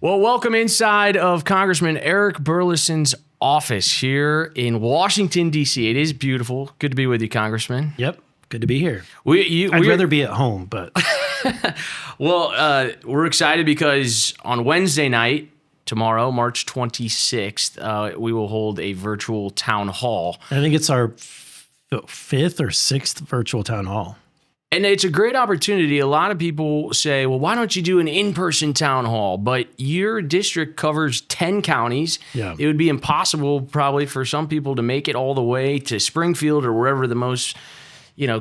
Well, welcome inside of Congressman Eric Burlison's office here in Washington, D.C. It is beautiful. Good to be with you, Congressman. Yep. Good to be here. I'd rather be at home, but... Well, we're excited because on Wednesday night, tomorrow, March 26th, we will hold a virtual town hall. I think it's our fifth or sixth virtual town hall. And it's a great opportunity. A lot of people say, well, why don't you do an in-person town hall? But your district covers 10 counties. Yeah. It would be impossible probably for some people to make it all the way to Springfield or wherever the most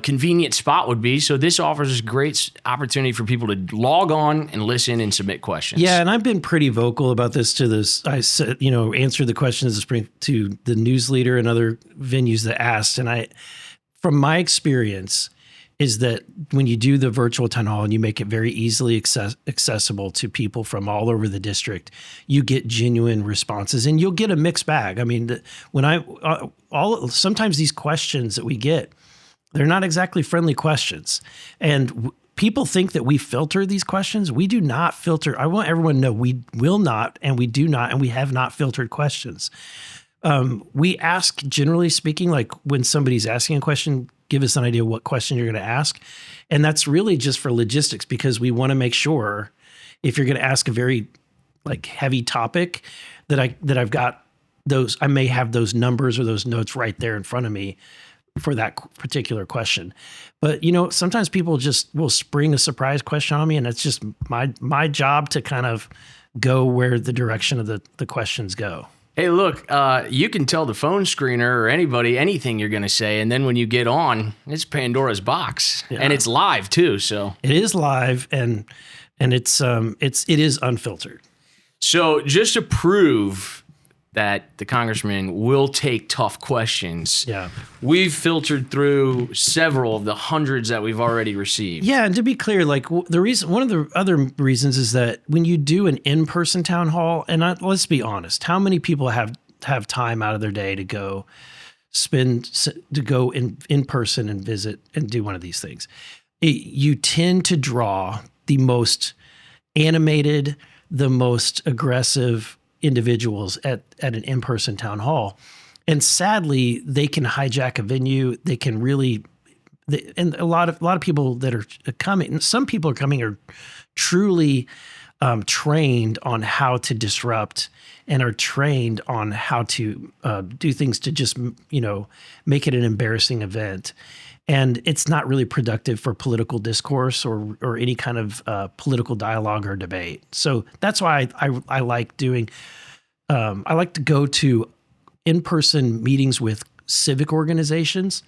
convenient spot would be. So this offers a great opportunity for people to log on and listen and submit questions. Yeah, and I've been pretty vocal about this to this. I said, answered the questions to the news leader and other venues that asked. And from my experience, is that when you do the virtual town hall and you make it very easily accessible to people from all over the district, you get genuine responses and you'll get a mixed bag. I mean, sometimes these questions that we get, they're not exactly friendly questions. And people think that we filter these questions. We do not filter. I want everyone to know we will not, and we do not, and we have not filtered questions. We ask, generally speaking, like when somebody's asking a question, give us an idea what question you're going to ask. And that's really just for logistics, because we want to make sure if you're going to ask a very heavy topic that I've got those, I may have those numbers or those notes right there in front of me for that particular question. But, sometimes people just will spring a surprise question on me, and it's just my job to kind of go where the direction of the questions go. Hey, look, you can tell the phone screener or anybody anything you're going to say, and then when you get on, it's Pandora's box, and it's live too. So it is live, and it is unfiltered. So just to prove that the congressman will take tough questions, we've filtered through several of the hundreds that we've already received. Yeah, and to be clear, one of the other reasons is that when you do an in-person town hall, and let's be honest, how many people have time out of their day to go in person and visit and do one of these things? You tend to draw the most animated, the most aggressive individuals at an in-person town hall. And sadly, they can hijack a venue. They can really, and a lot of people that are coming, some people are coming are truly trained on how to disrupt and are trained on how to do things to just, make it an embarrassing event. And it's not really productive for political discourse or any kind of political dialogue or debate. So that's why I like doing. I like to go to in-person meetings with civic organizations,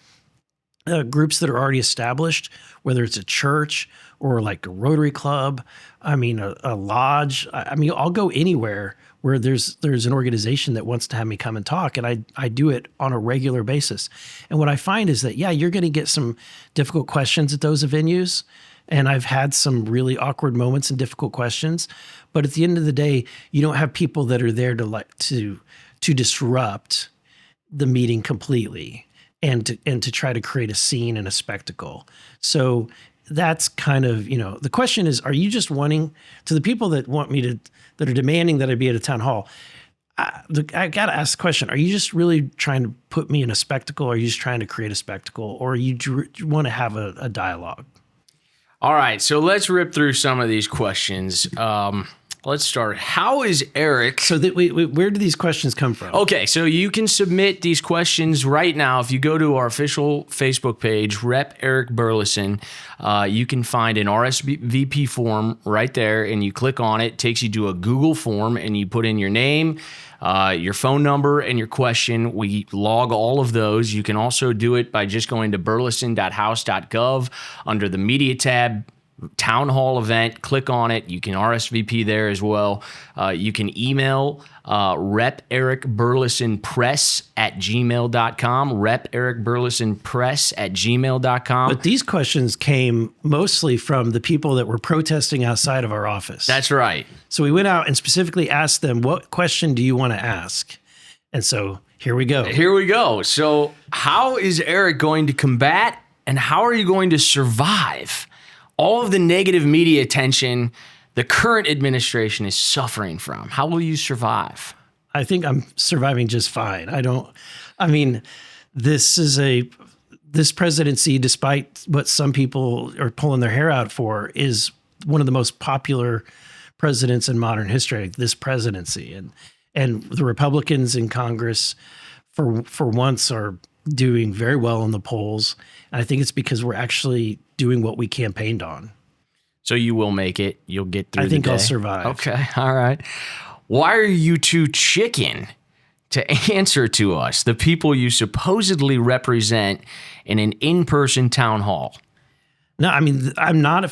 groups that are already established, whether it's a church or like a Rotary Club. I mean, a lodge. I'll go anywhere where there's an organization that wants to have me come and talk, and I do it on a regular basis. And what I find is that, you're going to get some difficult questions at those venues, and I've had some really awkward moments and difficult questions. But at the end of the day, you don't have people that are there to disrupt the meeting completely and to try to create a scene and a spectacle. So that's kind of, the question is, are you just wanting, to the people that want me that are demanding that I be at a town hall, I got to ask the question, are you just really trying to put me in a spectacle? Or are you just trying to create a spectacle? Or you want to have a dialogue? All right, so let's rip through some of these questions. Let's start. How is Eric? So where do these questions come from? Okay, so you can submit these questions right now. If you go to our official Facebook page, Rep. Eric Burlison, you can find an RSVP form right there, and you click on it. It takes you to a Google form, and you put in your name, your phone number, and your question. We log all of those. You can also do it by just going to burlison.house.gov under the media tab, town hall event, click on it. You can RSVP there as well. You can email Rep. Eric Burlison Press at gmail.com, Rep. Eric Burlison Press at gmail.com. But these questions came mostly from the people that were protesting outside of our office. That's right. So we went out and specifically asked them, what question do you want to ask? And so here we go. Here we go. So how is Eric going to combat, and how are you going to survive all of the negative media attention the current administration is suffering from? How will you survive? I think I'm surviving just fine. This presidency, despite what some people are pulling their hair out for, is one of the most popular presidents in modern history, this presidency. And the Republicans in Congress for once are doing very well in the polls. And I think it's because we're actually doing what we campaigned on. So you will make it. You'll get through the day. I think I'll survive. Okay. All right. Why are you too chicken to answer to us, the people you supposedly represent in an in-person town hall? No, I mean, I'm not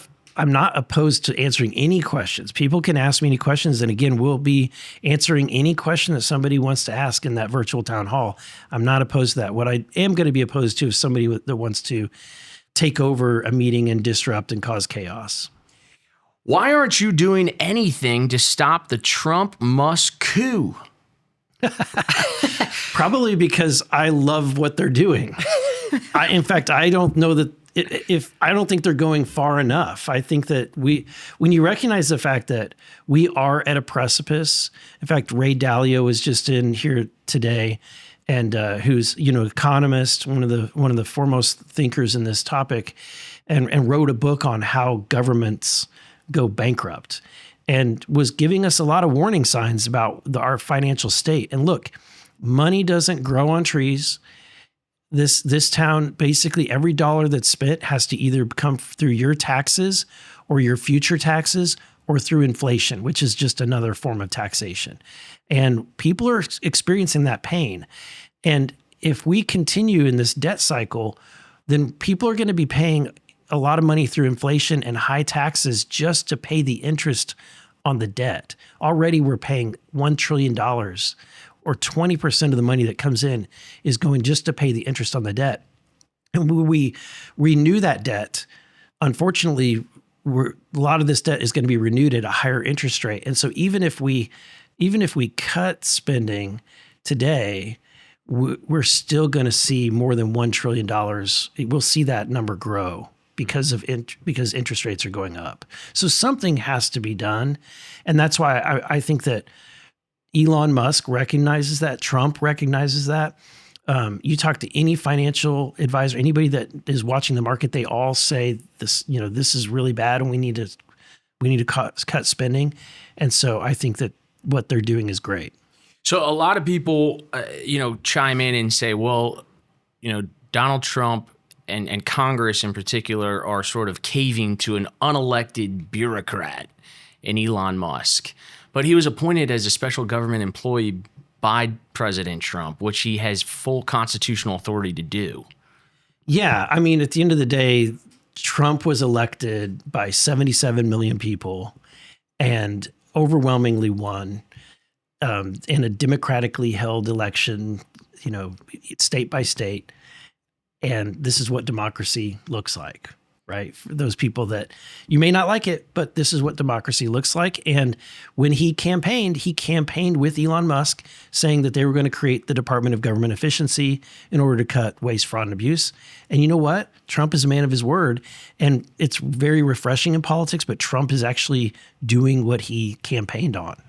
opposed to answering any questions. People can ask me any questions. And again, we'll be answering any question that somebody wants to ask in that virtual town hall. I'm not opposed to that. What I am going to be opposed to is somebody that wants to take over a meeting and disrupt and cause chaos. Why aren't you doing anything to stop the Trump-Musk coup? Probably because I love what they're doing. In fact, I don't know that I don't think they're going far enough. I think that when you recognize the fact that we are at a precipice. In fact, Ray Dalio was just in here today, and who's economist, one of the foremost thinkers in this topic, and wrote a book on how governments go bankrupt, and was giving us a lot of warning signs about our financial state. And look, money doesn't grow on trees. This town, basically every dollar that's spent has to either come through your taxes or your future taxes or through inflation, which is just another form of taxation. And people are experiencing that pain. And if we continue in this debt cycle, then people are going to be paying a lot of money through inflation and high taxes just to pay the interest on the debt. Already we're paying $1 trillion, or 20% of the money that comes in is going just to pay the interest on the debt. And when we renew that debt, unfortunately, a lot of this debt is going to be renewed at a higher interest rate. And so even if we cut spending today, we're still going to see more than $1 trillion. We'll see that number grow because interest rates are going up. So something has to be done. And that's why I think that Elon Musk recognizes that. Trump recognizes that. You talk to any financial advisor, anybody that is watching the market, they all say this is really bad and we need to cut spending. And so I think that what they're doing is great. So a lot of people, chime in and say, well, Donald Trump and Congress in particular are sort of caving to an unelected bureaucrat in Elon Musk. But he was appointed as a special government employee by President Trump, which he has full constitutional authority to do. Yeah. I mean, at the end of the day, Trump was elected by 77 million people and overwhelmingly won in a democratically held election, state by state. And this is what democracy looks like, right? For those people that you may not like it, but this is what democracy looks like. And when he campaigned with Elon Musk saying that they were going to create the Department of Government Efficiency in order to cut waste, fraud, and abuse. And you know what? Trump is a man of his word. And it's very refreshing in politics, but Trump is actually doing what he campaigned on.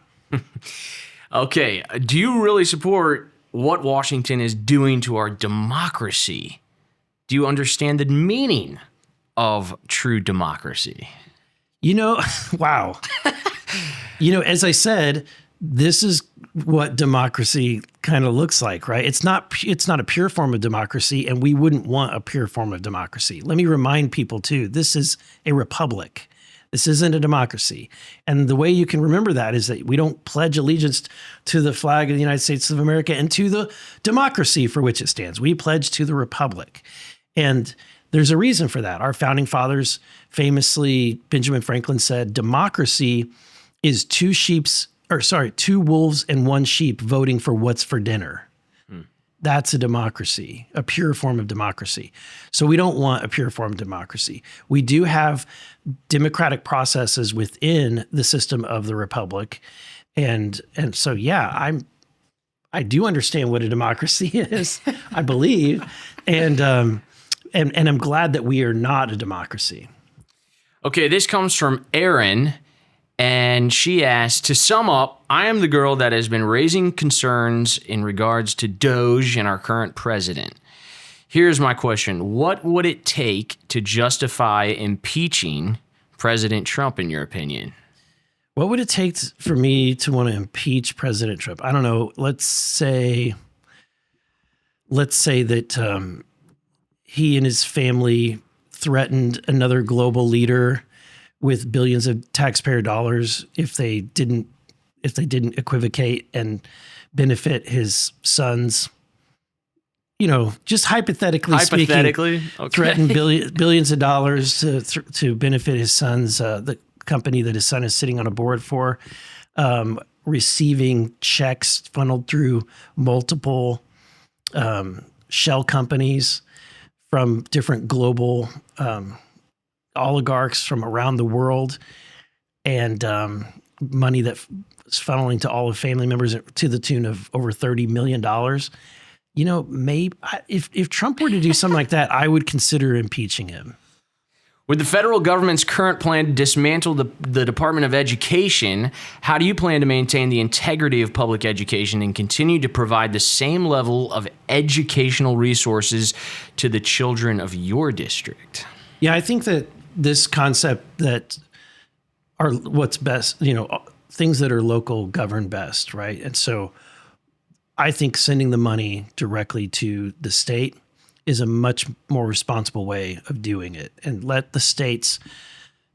Okay. Do you really support what Washington is doing to our democracy? Do you understand the meaning of true democracy? Wow. As I said, this is what democracy kind of looks like, right? It's not a pure form of democracy, and we wouldn't want a pure form of democracy. Let me remind people too, this is a republic. This isn't a democracy. And the way you can remember that is that we don't pledge allegiance to the flag of the United States of America and to the democracy for which it stands. We pledge to the republic. And there's a reason for that. Our founding fathers, famously, Benjamin Franklin said, democracy is two wolves and one sheep voting for what's for dinner. That's a democracy, a pure form of democracy. So we don't want a pure form of democracy. We do have democratic processes within the system of the republic. And so, yeah, I do understand what a democracy is, I believe. And I'm glad that we are not a democracy. Okay, this comes from Aaron, And she asked, to sum up, I am the girl that has been raising concerns in regards to Doge and our current president. Here's my question. What would it take to justify impeaching President Trump, in your opinion? What would it take for me to want to impeach President Trump? I don't know. Let's say that he and his family threatened another global leader with billions of taxpayer dollars if they didn't equivocate and benefit his sons. Just hypothetically speaking, okay. threaten billions of dollars to benefit his sons, the company that his son is sitting on a board for, receiving checks funneled through multiple shell companies from different global oligarchs from around the world, and money that is funneling to all of family members to the tune of over $30 million. Maybe if Trump were to do something like that, I would consider impeaching him. With the federal government's current plan to dismantle the Department of Education, how do you plan to maintain the integrity of public education and continue to provide the same level of educational resources to the children of your district? Yeah, I think that this concept that are what's best, things that are local govern best, right? And so I think sending the money directly to the state is a much more responsible way of doing it, and let the states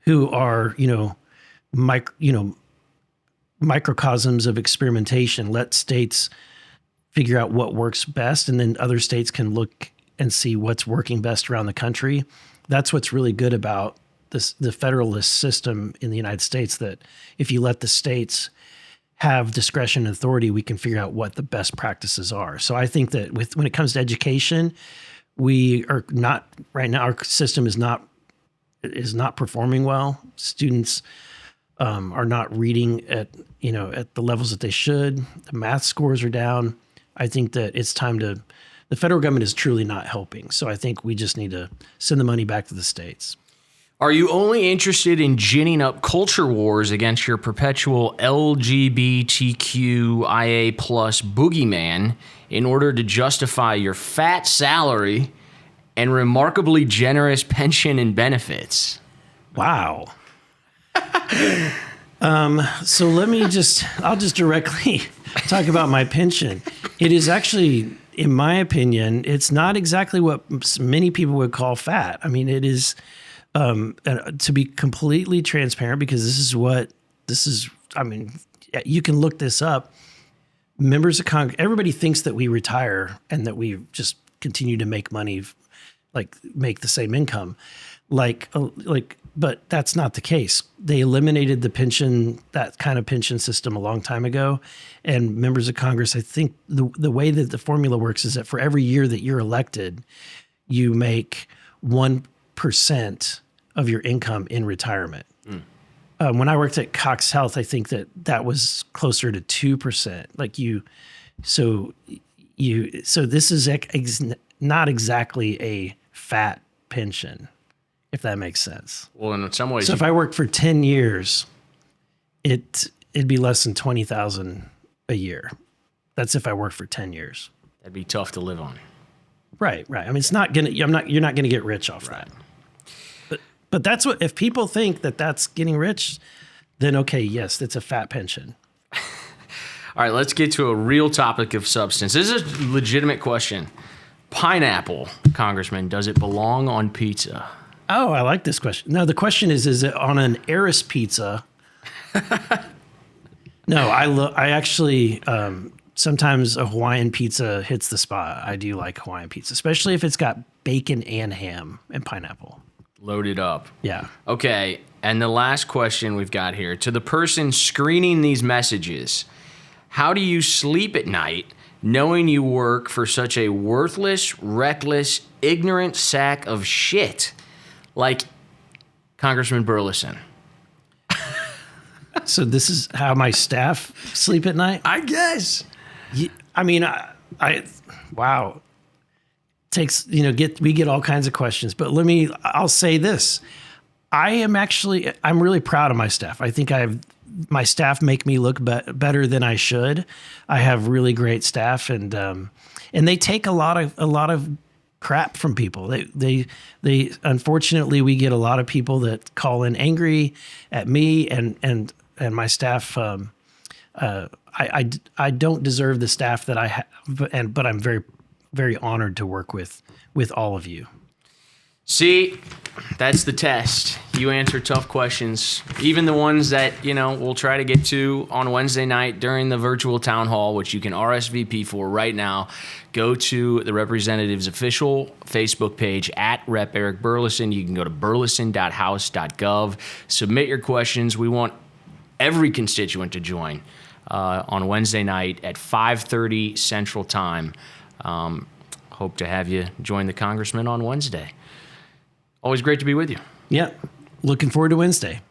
who are, microcosms of experimentation, let states figure out what works best, and then other states can look and see what's working best around the country. That's what's really good about the federalist system in the United States, that if you let the states have discretion and authority, we can figure out what the best practices are. So I think that when it comes to education, we are not right now. Our system is not performing well. Students are not reading at the levels that they should. The math scores are down. I think that it's time to. The federal government is truly not helping. So I think we just need to send the money back to the states. Are you only interested in ginning up culture wars against your perpetual LGBTQIA plus boogeyman in order to justify your fat salary and remarkably generous pension and benefits? Wow. So I'll just directly talk about my pension. It is actually, in my opinion, it's not exactly what many people would call fat. I mean, it is, to be completely transparent, because you can look this up. Members of Congress, everybody thinks that we retire and that we just continue to make money, make the same income, but that's not the case. They eliminated that kind of pension system a long time ago. And members of Congress, I think the way that the formula works is that for every year that you're elected, you make 1% of your income in retirement. When I worked at Cox Health, I think that was closer to 2%. So this is not exactly a fat pension, if that makes sense. Well, in some ways. So if I worked for 10 years, it'd be less than $20,000 a year. That's if I worked for 10 years. That'd be tough to live on. Right. I mean, you're not going to get rich off that. But that's what, if people think that that's getting rich, then okay, yes, it's a fat pension. All right, let's get to a real topic of substance. This is a legitimate question. Pineapple, Congressman, does it belong on pizza? Oh, I like this question. No, the question is it on an Eris pizza? No, I actually, sometimes a Hawaiian pizza hits the spot. I do like Hawaiian pizza, especially if it's got bacon and ham and pineapple. Loaded up. Yeah. Okay, and the last question we've got here. To the person screening these messages, how do you sleep at night knowing you work for such a worthless, reckless, ignorant sack of shit like Congressman Burlison? So this is how my staff sleep at night? I guess. I mean, wow. We get all kinds of questions, but I'll say this. I'm really proud of my staff. I think I have my staff make me look better than I should. I have really great staff, and they take a lot of crap from people. They unfortunately, we get a lot of people that call in angry at me and my staff. I don't deserve the staff that I have, but I'm very, very honored to work with all of you. See, that's the test. You answer tough questions, even the ones that, we'll try to get to on Wednesday night during the virtual town hall, which you can RSVP for right now. Go to the representative's official Facebook page at Rep. Eric Burlison. You can go to burlison.house.gov. Submit your questions. We want every constituent to join on Wednesday night at 5:30 Central Time. Hope to have you join the congressman on Wednesday. Always great to be with you. Yeah. Looking forward to Wednesday.